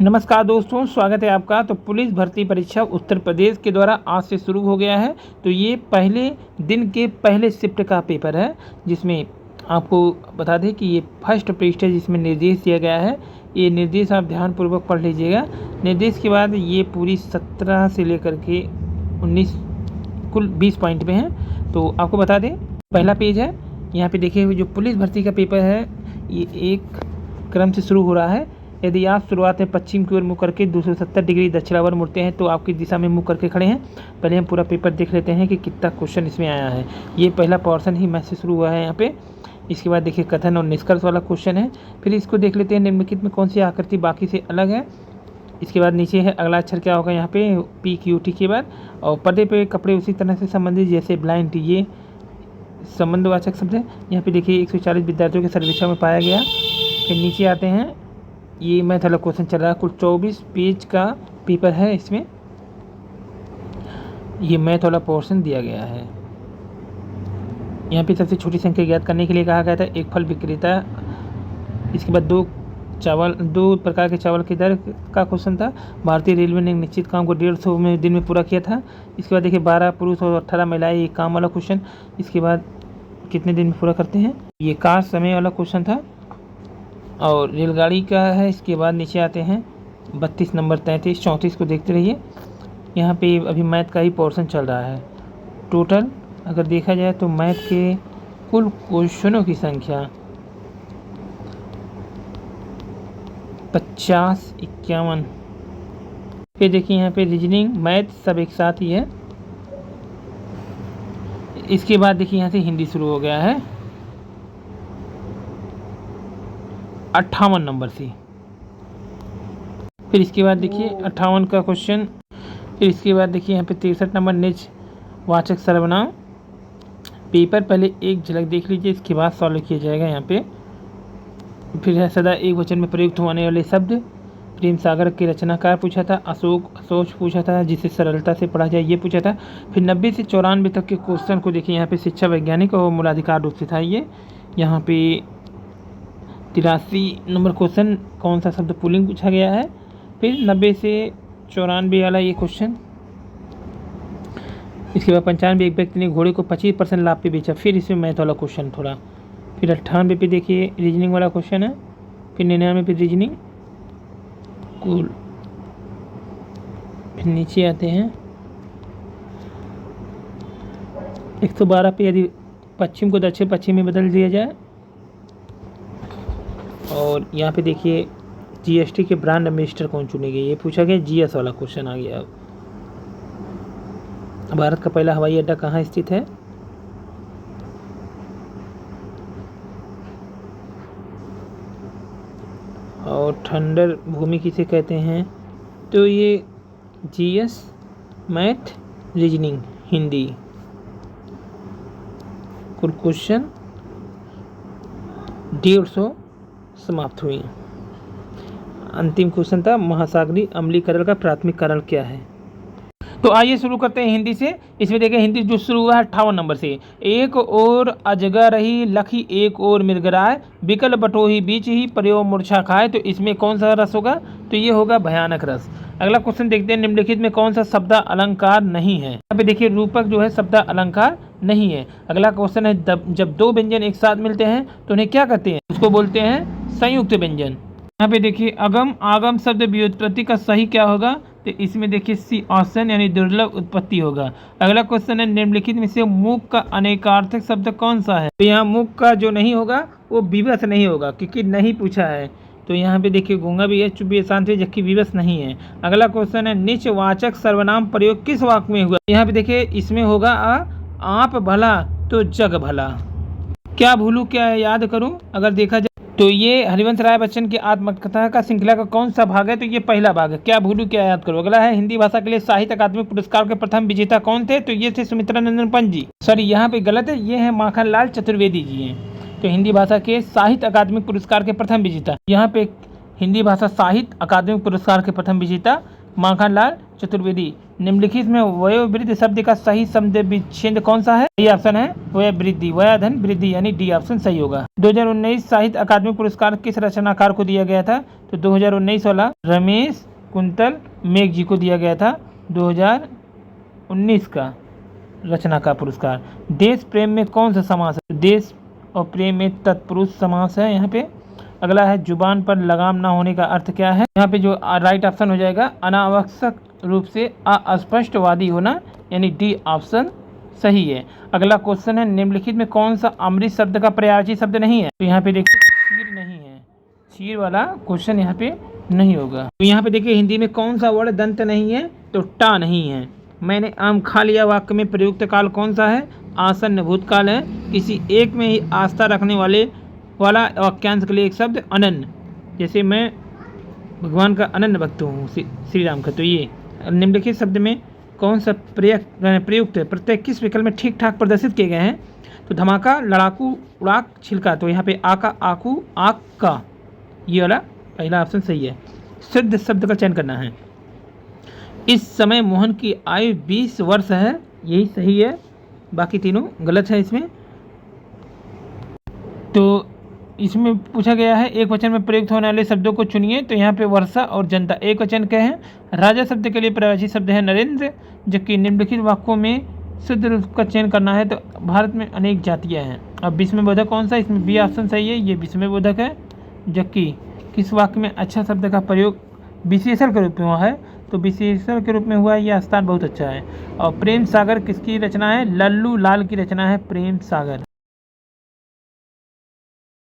नमस्कार दोस्तों, स्वागत है आपका। तो पुलिस भर्ती परीक्षा उत्तर प्रदेश के द्वारा आज से शुरू हो गया है। तो ये पहले दिन के पहले शिफ्ट का पेपर है, जिसमें आपको बता दें कि ये फर्स्ट पृष्ठ है, जिसमें निर्देश दिया गया है। ये निर्देश आप ध्यानपूर्वक पढ़ लीजिएगा। निर्देश के बाद ये पूरी 17 से लेकर के 19 कुल 20 पॉइंट में है। तो आपको बता दें, पहला पेज है। यहाँ पे देखिए, जो पुलिस भर्ती का पेपर है ये एक क्रम से शुरू हो रहा है। यदि आप शुरुआत में पश्चिम की ओर मुँह करके 270 डिग्री दक्षिणावर्त मुड़ते हैं तो आपकी दिशा में मुँह करके खड़े हैं। पहले हम पूरा पेपर देख लेते हैं कि कितना क्वेश्चन इसमें आया है। ये पहला पोर्शन ही मैथ से शुरू हुआ है यहाँ पे। इसके बाद देखिए कथन और निष्कर्ष वाला क्वेश्चन है। फिर इसको देख लेते हैं, निम्नलिखित में कौन सी आकृति बाकी से अलग है। इसके बाद नीचे है अगला अक्षर क्या होगा यहाँ पे PQT के बाद। और पर्दे पे कपड़े उसी तरह से संबंधित जैसे ब्लाइंड, ये संबंधवाचक शब्द है। यहाँ पे देखिए 140 विद्यार्थियों के सर्वेक्षण में पाया गया। फिर नीचे आते हैं, ये मैथ वाला क्वेश्चन चल रहा है। कुल 24 पेज का पेपर है। इसमें ये मैथ वाला पोर्शन दिया गया है। यहाँ पे सबसे छोटी संख्या ज्ञात करने के लिए कहा गया था। एक फल विक्रेता, इसके बाद दो प्रकार के चावल की दर का क्वेश्चन था। भारतीय रेलवे ने निश्चित काम को 150 दिन में पूरा किया था। इसके बाद देखिए 12 पुरुष और 18 महिलाएं, ये काम वाला क्वेश्चन। इसके बाद कितने दिन में पूरा करते हैं, ये कार समय वाला क्वेश्चन था और रेलगाड़ी का है। इसके बाद नीचे आते हैं 32 नंबर 33 34 को देखते रहिए। यहाँ पे अभी मैथ का ही पोर्शन चल रहा है। टोटल अगर देखा जाए तो मैथ के कुल क्वेश्चनों की संख्या 50 51। फिर देखिए यहाँ पे रीजनिंग मैथ सब एक साथ ही है। इसके बाद देखिए यहाँ से हिंदी शुरू हो गया है 58 नंबर से। फिर इसके बाद देखिए 58 का क्वेश्चन। फिर इसके बाद देखिए यहाँ पे 63 नंबर निज वाचक सर्वनाम। पेपर पहले एक झलक देख लीजिए, इसके बाद सॉल्व किया जाएगा यहाँ पे। फिर है सदा एक वचन में प्रयुक्त होने वाले शब्द। प्रेम सागर के रचनाकार पूछा था। असोच पूछा था, जिसे सरलता से पढ़ा जाए, ये पूछा था। फिर 90 से 94 तक के क्वेश्चन को देखिए। यहाँ पे शिक्षा वैज्ञानिक और मूलाधिकार रूप से था ये। यहाँ पे 83 नंबर क्वेश्चन कौन सा शब्द पुल्लिंग पूछा गया है। फिर 90 से 94 वाला ये क्वेश्चन। इसके बाद 95 एक व्यक्ति ने घोड़े को 25% लाभ पे बेचा। फिर इसमें मैथ वाला क्वेश्चन थोड़ा। फिर 98 पे देखिए रीजनिंग वाला क्वेश्चन है। फिर 99 पे रीजनिंग कुल। फिर नीचे आते हैं 112 पे, यदि पश्चिम को दक्षिण पश्चिम में बदल दिया जाए। और यहाँ पे देखिए GST के ब्रांड एम्बेसडर कौन चुनेंगे, ये पूछा गया। GS वाला क्वेश्चन आ गया। भारत का पहला हवाई अड्डा कहाँ स्थित है। और ठंडर भूमि किसे कहते हैं, तो ये GS मैथ रीजनिंग हिंदी कुल क्वेश्चन 150 समाप्त हुई। अंतिम क्वेश्चन था महासागरीय अम्लीकरण का प्राथमिक कारण क्या है। तो आइए शुरू करते हैं हिंदी से। इसमें देखिए हिंदी जो शुरू हुआ है 58 नंबर से। एक और अजगर रही लखी एक और मृगराय, बिकल बटोही बीच ही प्रयो मूर्छा खाए। तो इसमें कौन सा रस होगा, तो ये होगा भयानक रस। अगला क्वेश्चन देखते हैं, निम्नलिखित में कौन सा शब्द अलंकार नहीं है। यहाँ पे देखिए रूपक जो है शब्द अलंकार नहीं है। अगला क्वेश्चन है, जब दो व्यंजन एक साथ मिलते हैं तो उन्हें क्या कहते हैं, उसको बोलते हैं संयुक्त व्यंजन। यहाँ पे देखिए अगम आगम शब्द व्युत्पत्ति का सही क्या होगा, तो इसमें देखिए सी ऑप्शन यानी दुर्लभ उत्पत्ति होगा। अगला क्वेश्चन है, निम्नलिखित में से मूक का अनेकार्थक शब्द कौन सा है। तो यहाँ मूक का जो नहीं होगा वो विवश नहीं होगा, क्योंकि नहीं पूछा है। तो यहाँ पे देखिए गूंगा भी है, चुप भी है, शांत भी, जबकि विवश नहीं है। अगला क्वेश्चन है, निच वाचक सर्वनाम प्रयोग किस वाक्य में हुआ। यहाँ पे देखिए इसमें होगा आप भला तो जग भला। क्या भूलू क्या याद करूँ, अगर देखा जाए तो ये हरिवंश राय बच्चन की आत्मकथा का श्रृंखला का कौन सा भाग है, तो ये पहला भाग है। क्या भूलू क्या याद करो। अगला है, हिंदी भाषा के लिए साहित्य अकादमी पुरस्कार के प्रथम विजेता कौन थे, तो ये थे सुमित्रा नंदन पंत जी। सॉरी यहाँ पे गलत है, ये है माखनलाल चतुर्वेदी जी हैं। तो हिंदी भाषा के साहित्य अकादमी पुरस्कार के प्रथम विजेता, यहाँ पे हिंदी भाषा साहित्य अकादमी पुरस्कार के प्रथम विजेता माखनलाल चतुर्वेदी। निम्नलिखित में वयोवृद्ध शब्द का सही शब्द विच्छेद कौन सा है? ये ऑप्शन है वयोवृद्धि, वयाधन वृद्धि, यानी डी ऑप्शन सही होगा। 2019 साहित्य अकादमी पुरस्कार किस रचनाकार को दिया गया था? तो 2019 वाला रमेश कुंतल मेघ जी को दिया गया था 2019 का रचना का पुरस्कार। देश प्रेम में कौन सा समास है? देश और प्रेम में तत्पुरुष समास है यहाँ पे। अगला है जुबान पर लगाम ना होने का अर्थ क्या है? यहाँ पे जो राइट ऑप्शन हो जाएगा अनावश्यक रूप से अस्पष्टवादी होना, यानी डी ऑप्शन सही है। अगला क्वेश्चन है निम्नलिखित में कौन सा अमृत शब्द का पर्यायवाची शब्द नहीं है? तो यहाँ पे देखिए क्षीर नहीं है, क्षीर वाला क्वेश्चन यहाँ पे नहीं होगा। तो यहाँ पे देखिए हिंदी में कौन सा वर्ड दंत नहीं है? तो टा नहीं है। मैंने आम खा लिया वाक्य में प्रयुक्त काल कौन सा है? आसन्न भूतकाल है। किसी एक में ही आस्था रखने वाला वाक्यांश के लिए एक शब्द अनन्य, जैसे मैं भगवान का अनन्य भक्त हूँ श्री राम का। तो ये निम्नलिखित शब्द में कौन सा प्रयुक्त है? प्रत्येक किस विकल्प में ठीक ठाक प्रदर्शित किए गए हैं? तो धमाका, लड़ाकू, उड़ाक, छिलका। तो यहाँ पे आका, आकू, आक का, ये वाला पहला ऑप्शन सही है। सिद्ध शब्द का चयन करना है। इस समय मोहन की आयु 20 वर्ष है, यही सही है, बाकी तीनों गलत है इसमें। तो इसमें पूछा गया है एक वचन में प्रयुक्त होने वाले शब्दों को चुनिए। तो यहाँ पे वर्षा और जनता एक वचन के हैं। राजा शब्द के लिए पर्यायवाची शब्द है नरेंद्र, जबकि निम्नलिखित वाक्यों में शुद्ध रूप का चयन करना है। तो भारत में अनेक जातियाँ हैं। अब विस्मयबोधक कौन सा? इसमें बी ऑप्शन सही है, ये विस्मयबोधक है। जबकि किस वाक्य में अच्छा शब्द का प्रयोग विशेषण के रूप में हुआ है? तो विशेषण के रूप में हुआ है, यह स्थान बहुत अच्छा है। और प्रेम सागर किसकी रचना है? लल्लू लाल की रचना है प्रेम सागर।